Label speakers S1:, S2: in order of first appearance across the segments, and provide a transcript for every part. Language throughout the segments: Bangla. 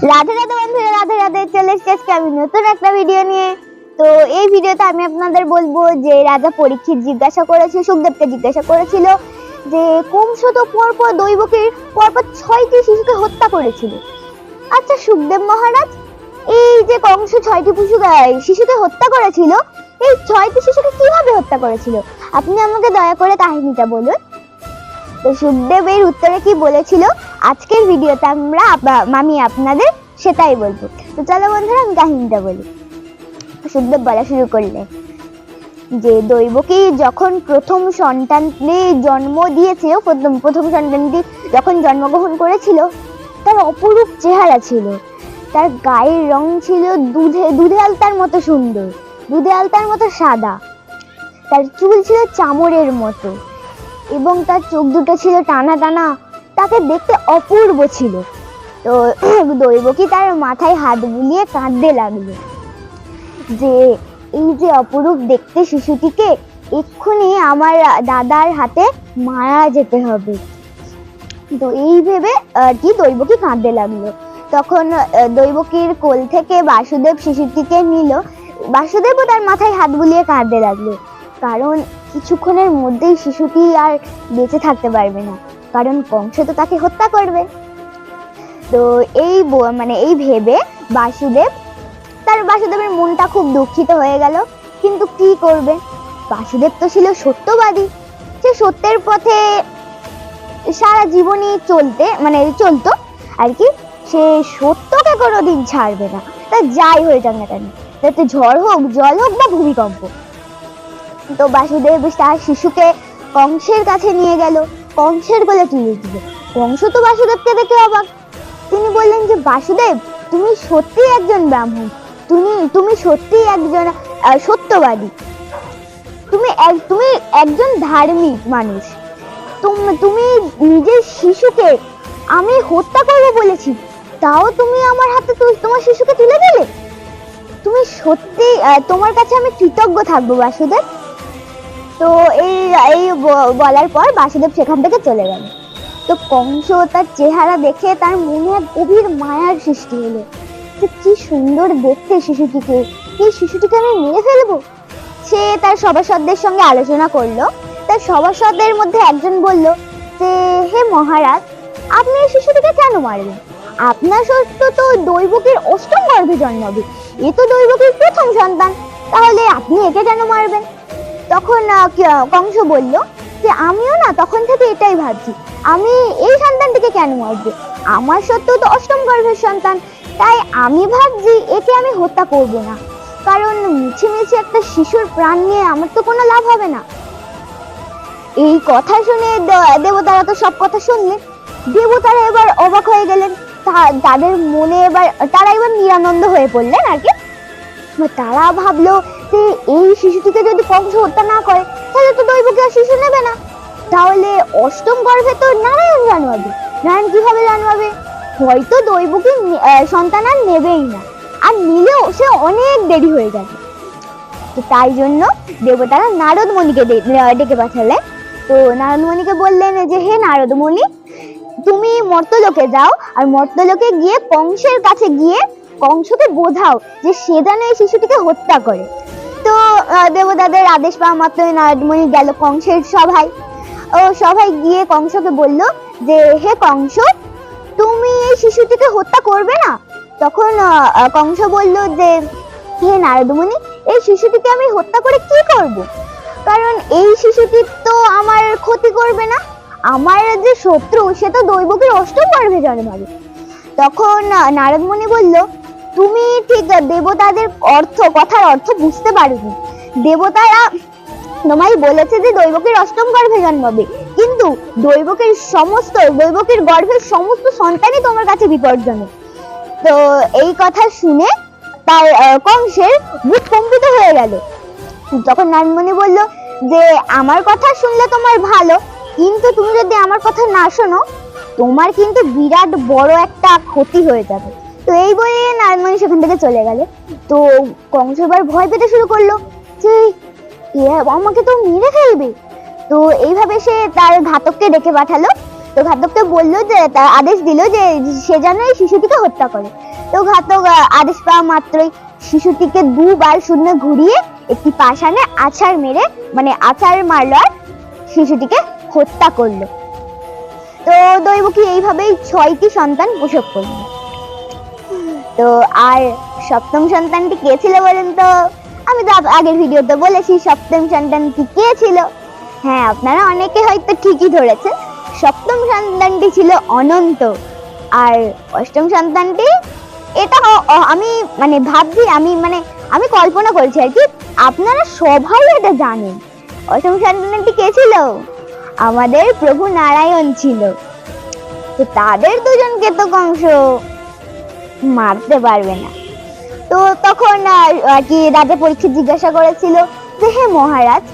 S1: রাধে রাধে বন্ধুরা, রাধে রাধে। চলে এসেছি আমি নতুন একটা ভিডিও নিয়ে। তো এই ভিডিওতে আমি আপনাদের বলবো যে রাজা পরীক্ষিত জিজ্ঞাসা করেছিল, সুখদেবকে জিজ্ঞাসা করেছিল যে কংস তো পরপর দৈবকীর পরপর 6টি শিশুকে হত্যা করেছিল। আচ্ছা সুখদেব মহারাজ, এই যে কংস 6টি শিশুকে হত্যা করেছিল, এই 6টি শিশুকে কিভাবে হত্যা করেছিল? আপনি আমাকে দয়া করে কাহিনীটা বলুন। তো সুখদেব এর উত্তরে কি বলেছিল আজকের ভিডিওতে আমি আপনাদের সেটাই বলবো। তো চলো বন্ধুরা, আমি কাহিনীটা বলি। সুখদেব বলা শুরু করলেন যে দৈবকী যখন প্রথম সন্তানটি জন্ম দিয়েছিল, প্রথম সন্তানটি যখন জন্মগ্রহণ করেছিল, তার অপরূপ চেহারা ছিল। তার গায়ের রং ছিল দুধে আলতার মতো সুন্দর, দুধে আলতার মতো সাদা। তার চুল ছিল চামড়ের মতো এবং তার চোখ দুটো ছিল টানা টানা। তাকে দেখতে অপূর্ব ছিল। তো দৈবকী তার মাথায় হাত বুলিয়ে কাঁদতে লাগলো যে এই যে অপরূপ দেখতে শিশুটিকে এক্ষুনি আমার দাদার হাতে মারা যেতে হবে। তো এই ভেবে কি দৈবকী কাঁদতে লাগলো। তখন দৈবকীর কোল থেকে বাসুদেব শিশুটিকে নিল। বাসুদেবও তার মাথায় হাত বুলিয়ে কাঁদতে লাগলো, কারণ কিছুক্ষণের মধ্যেই শিশুটি আর বেঁচে থাকতে পারবে না, কারণ কংস তো তাকে হত্যা করবে। তো এই ভেবে বাসুদেবের মনটা খুব দুঃখিত হয়ে গেল। কিন্তু কি করবে, বাসুদেব তো ছিল সত্যবাদী। সে সত্যের পথে সারা জীবনই চলতো আর কি। সে সত্যকে কোনোদিন ছাড়বে না, তা যাই হয়ে যাক না কেন, তাতে ঝড় হোক, জল হোক বা ভূমিকম্প। তো বাসুদেব তার শিশুকে কংসের কাছে নিয়ে গেল, কংসের কোলে তুলে দিল। কংস তো বাসুদেবকে দেখে অবাক। তিনি বললেন যে বাসুদেব, তুমি সত্যি একজন ব্রাহ্মণ, তুমি সত্যি একজন সত্যবাদী, তুমি একজন ধার্মিক মানুষ। তুমি নিজের শিশুকে আমি হত্যা করবো বলেছি, তাও তুমি আমার হাতে তোমার শিশুকে তুলে দিলে। তুমি সত্যি, তোমার কাছে আমি কৃতজ্ঞ থাকবো বাসুদেব। তো এই বলার পর বাসুদেব সেখান থেকে চলে গেল। তো কংস তার চেহারা দেখে তার মনে এক গভীর মায়ার সৃষ্টি হলো যে কি সুন্দর দেখতে শিশুটিকে, এই শিশুটিকে আমি মেরে ফেলবো। সে তার সভাসদদের সঙ্গে আলোচনা করলো। তার সভাসদের মধ্যে একজন বলল যে হে মহারাজ, আপনি এই শিশুটিকে কেন মারবেন? আপনার সত্য তো দৈবকীর অষ্টম গর্ভে জন্মাবে, এ তো দৈবকীর প্রথম সন্তান, তাহলে আপনি একে কেন মারবেন? তখন কংস বলল যে আমিও না তখন থেকে এটাই ভাবছি, আমি এই সন্তানটিকে কেন মারবো? আমার সত্য তো অষ্টম গর্ভের সন্তান, তাই আমি ভাবছি একে আমি হত্যা করব না, কারণ মিছিমিছি একটা শিশুর প্রাণ নিয়ে আমার তো কোনো লাভ হবে না। এই কথা শুনে দেবতারা তো সব কথা শুনলেন। দেবতারা এবার অবাক হয়ে গেলেন। তাদের মনে তারা এবার নিরানন্দ হয়ে পড়লেন আর কি। তারা ভাবলো যে এই শিশুটিকে যদি কংস হত্যা না করে, তাহলে তো দৈবকী আর শিশু নেবে না, তাহলে অষ্টম গর্ভে তো নারায়ণ জন্মাবে। নারায়ণ কিভাবে জন্মাবে? হয়তো দৈবকী সন্তান আর নেবেই না, আর নিলেও সে অনেক দেরি হয়ে যাবে। তো তাই জন্য দেবতারা নারদ মুনিকে ডেকে পাঠালেন। তো নারদ মুনিকে বললেন যে হে নারদ মুনি, তুমি মর্তলোকে যাও, আর মর্তলোকে গিয়ে কংসের কাছে গিয়ে কংসকে বোঝাও যে সে যেন এই শিশুটিকে হত্যা করে। তো দেবতাদের আদেশ পাওয়া মাত্রই নারদ মুনি গেল কংসের সভায়। সভায় গিয়ে কংসকে বলল যে হে কংস, তুমি এই শিশুটিকে হত্যা করবে না? তখন কংস বলল যে হে নারদ মুনি, এই শিশুটিকে আমি হত্যা করে কি করব? কারণ এই শিশুটি তো আমার ক্ষতি করবে না, আমার যে শত্রু সে তো দৈবকীর অষ্টম গর্ভে জন্মাবে। তখন নারদ মুনি বলল তুমি ঠিক দেবতাদের কথার অর্থ বুঝতে পারোনি। দেবতারা তোমায় বলেছে যে দৈবকীর অষ্টম গর্ভে জন্মাবে, কিন্তু দৈবকীর গর্ভের সমস্ত সন্তানই তোমার কাছে বিপজ্জনক। তো এই কথা শুনে তার কংসের বুক কম্পিত হয়ে গেল। তখন নারদ মুনি বলল যে আমার কথা শুনলে তোমার ভালো, কিন্তু তুমি যদি আমার কথা না শোনো, তোমার কিন্তু বিরাট বড় একটা ক্ষতি হয়ে যাবে। তো এই বলে নারদ মুনি সেখান থেকে চলে গেল। তো কংস এবার ভয় পেতে শুরু করলো যে আমাকে তো মেরে ফেলবে। তো এইভাবে সে তার ঘাতককে ডেকে পাঠালো। তো তো ঘাতককে বললো যে তার আদেশ দিল যে সে যেন এই শিশুটিকে হত্যা করে। তো ঘাতক আদেশ পাওয়া মাত্রই শিশুটিকে দুবার শূন্যে ঘুরিয়ে একটি পাষাণে আছাড় মেরে মানে আছাড় মারল আর শিশুটিকে হত্যা করলো। তো দৈবকী এইভাবেই 6টি সন্তান প্রসব করল। তো আর সপ্তম সন্তানটি কে ছিল বলেন তো? আমি তো আগের ভিডিওতে বলেছি সপ্তম সন্তানটি কে ছিল। হ্যাঁ, আপনারা অনেকে হয়তো ঠিকই ধরেছেন, সপ্তম সন্তানটি ছিল অনন্ত। আর অষ্টম সন্তানটি, এটা আমি মানে ভাবছি, আমি কল্পনা করছি আর কি, আপনারা সবাই এটা জানেন। অষ্টম সন্তানটি কে ছিল? আমাদের প্রভু নারায়ণ ছিল। তো তাদের দুজনকে তো কংস মারতে পারবে না। তো তখন আর কি রাজা পরীক্ষিত জিজ্ঞাসা করেছিল যে হে মহারাজ,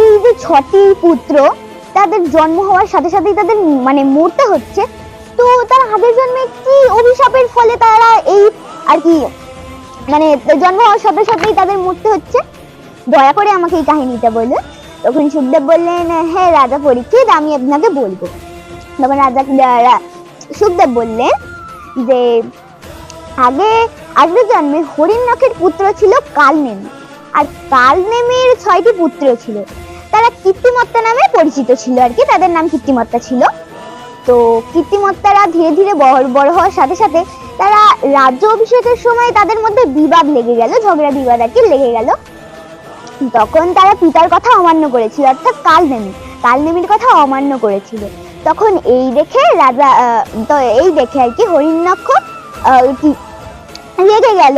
S1: এই যে 6টি পুত্র তাদের জন্ম হওয়ার সাথে সাথেই তাদের মানে মরতে হচ্ছে, তো তার আগের জন্মে কি অভিশাপের ফলে তারা এই আর কি মানে জন্ম হওয়ার সাথে সাথেই তাদের মরতে হচ্ছে? দয়া করে আমাকে এই কাহিনীটা বলুন। তখন সুখদেব বললেন, হ্যাঁ রাজা পরীক্ষিত, আমি আপনাকে বলবো। তখন সুখদেব বললেন যে আগের জন্মে হরিণাক্ষের পুত্র ছিল কালনেমি, আর কালনেমির 6টি পুত্র ছিল। তারা কীর্তিমত্তা নামে পরিচিত ছিল আর কি, তাদের নাম কীর্তিমত্তা ছিল। তো কীর্তিমত্তারা ধীরে ধীরে বড় হওয়ার সাথে সাথে তারা রাজ্য অভিষেকের সময় তাদের মধ্যে বিবাদ লেগে গেল, ঝগড়া বিবাদ আর কি লেগে গেল। তখন তারা পিতার কথা অমান্য করেছিল, অর্থাৎ কালনেমির কথা অমান্য করেছিল। তখন এই দেখে আর কি হরিণাক্ষ কি রেগে গেল।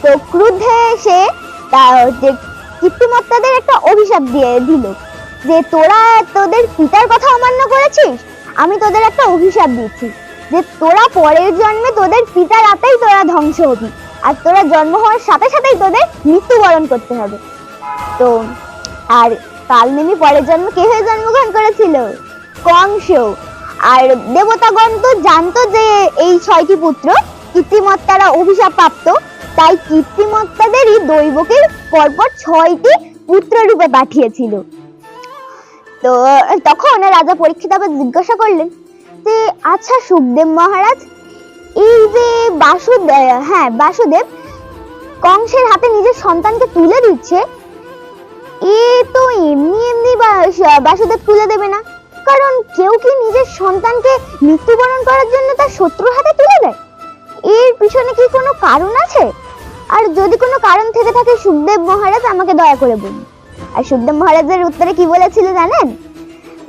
S1: তো ক্রুদ্ধে সে কীর্তিমত্তাদের একটা অভিশাপ দিয়ে দিল যে তোরা তোদের পিতার কথা অমান্য করেছিস, আমি তোদের একটা অভিশাপ দিচ্ছি যে তোরা পরের জন্মে তোদের পিতার আত্মাই তোরা ধ্বংস হবি, আর তোরা জন্ম হওয়ার সাথে সাথেই তোদের মৃত্যুবরণ করতে হবে। তো আর কালনেমি পরের জন্মে কে হয়ে জন্মগ্রহণ করেছিল? কংস। আর দেবতাগণ তো জানতো যে এই 6টি পুত্র কীর্তিমত্তারা অভিশাপ প্রাপ্ত, তাই কীর্তিমত্তাদেরই দৈবকে পরপর 6টি পুত্র রূপে পাঠিয়েছিল। তো তখন রাজা পরীক্ষিত আবার জিজ্ঞাসা করলেন যে আচ্ছা সুখদেব মহারাজ, এই যে বাসুদেব কংসের হাতে নিজের সন্তানকে তুলে দিচ্ছে, এ তো এমনি বাসুদেব তুলে দেবে না, কারণ কেউ কি নিজের সন্তানকে মৃত্যুবরণ করার জন্য তার শত্রুর হাতে তুলে দেয়? এর পিছনে কি কোনো কারণ আছে? আর যদি কোনো কারণ থেকে থাকে সুখদেব মহারাজ আমাকে দয়া করে বলুন। আর সুখদেব মহারাজের উত্তরে কি বলেছিল জানেন?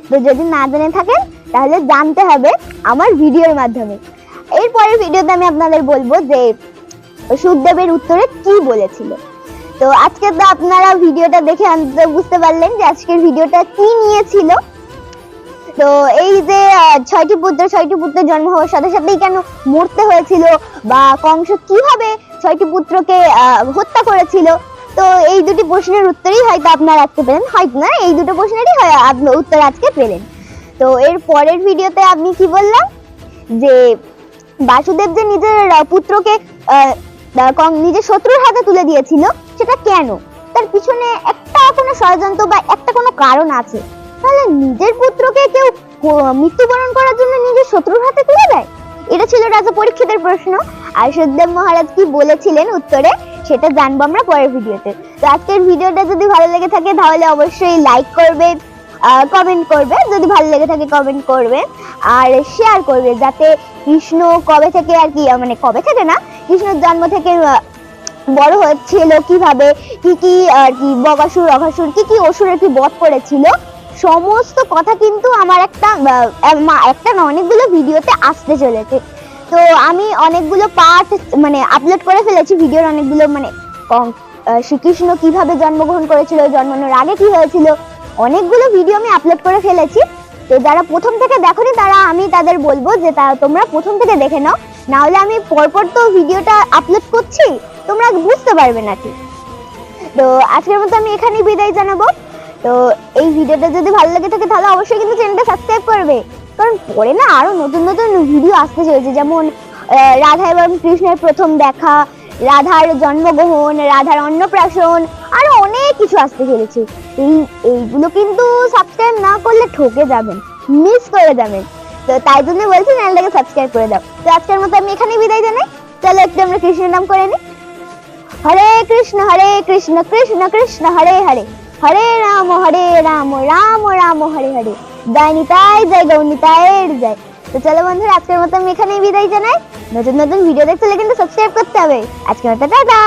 S1: তো যদি না জেনে থাকেন তাহলে জানতে হবে আমার ভিডিওর মাধ্যমে। এর পরের ভিডিওতে আমি আপনাদের বলবো যে সুখদেবের উত্তরে কি বলেছিল। তো আজকে তো আপনারা ভিডিওটা দেখে বুঝতে পারলেন যে আজকের ভিডিওটা কি নিয়েছিল। তো এই যে 6টি পুত্র জন্ম হওয়ার সাথে সাথেই কেন মরতে হয়েছিল, বা কংস কিভাবে 6টি পুত্রকে হত্যা করেছিল, তো এই দুটি প্রশ্নের উত্তরই হয়তো আপনারা আজকে পেলেন, হয়তো না, এই দুটো প্রশ্নেরই উত্তর আজকে পেলেন। তো এর পরের ভিডিওতে আমি কি বললাম যে বাসুদেব যে নিজের পুত্রকে নিজের শত্রুর হাতে তুলে দিয়েছিল, সেটা কেন? তার পিছনে একটা কোনো ষড়যন্ত্র বা একটা কোনো কারণ আছে। তাহলে নিজের পুত্রকে কেউ মৃত্যুবরণ করার জন্য নিজের শত্রুর হাতে তুলে দেয়? এটা ছিল রাজা পরীক্ষিতের প্রশ্ন। আর সুখদেব মহারাজ কি বলেছিলেন উত্তরে, সেটা জানবো আমরা পরের ভিডিওতে। তো আজকের ভিডিওটা যদি ভালো লেগে থাকে তাহলে অবশ্যই লাইক করবে, কমেন্ট করবে, যদি ভালো লেগে থাকে কমেন্ট করবে, আর শেয়ার করবে, যাতে কৃষ্ণ কবে থেকে আর কি কবে থেকে না, কৃষ্ণের জন্ম থেকে বড় হচ্ছিল কিভাবে, কি আর কি বকাসুর অঘাসুর কি অসুরের কি বধ করেছিল, সমস্ত কথা কিন্তু আমার একটা না অনেকগুলো ভিডিওতে আসতে চলেছে। তো আমি অনেকগুলো পার্ট আপলোড করে ফেলেছি, ভিডিওর অনেকগুলো শ্রীকৃষ্ণ কিভাবে জন্মগ্রহণ করেছিল, জন্মানোর আগে কি হয়েছিল, অনেকগুলো ভিডিও আমি আপলোড করে ফেলেছি। তো যারা প্রথম থেকে দেখোনি আমি তাদের বলবো যে তোমরা প্রথম থেকে দেখে নাও, না হলে আমি পরপর তো ভিডিওটা আপলোড করছি, তোমরা বুঝতে পারবে না ঠিক। তো আজকের মতো আমি এখানেই বিদায় জানাবো। তো এই ভিডিওটা যদি ভালো লাগে থাকে তাহলে অবশ্যই কিন্তু চ্যানেলটা সাবস্ক্রাইব করবে, কারণ পরে না আরো নতুন নতুন ভিডিও আসতে চলেছে, যেমন রাধা এবং কৃষ্ণের প্রথম দেখা, রাধার জন্মগ্রহণ, রাধার অন্নপ্রাশন, আরো অনেক কিছু আসতে চলেছে। এইগুলো কিন্তু সাবস্ক্রাইব না করলে ঠকে যাবেন। মিস করে যাবেন। তো তাই জন্য বলছি চ্যানেলটাকে সাবস্ক্রাইব করে দাও। তো আজকের মতো আমি এখানেই বিদায় জানাই। চলো একটু আমরা কৃষ্ণের নাম করে নিই। হরে কৃষ্ণ কৃষ্ণ কৃষ্ণ হরে হরে, হরে রাম রাম রাম হরে হরে, জয় নিতাই জয় গৌনিতায়ের জয়। তো চলো বন্ধুরা, আজকের মতো আমি এখানেই বিদায় জানাই। নতুন নতুন ভিডিও দেখতে হলে কিন্তু সাবস্ক্রাইব করতে হবে। আজকের মতো টাটা।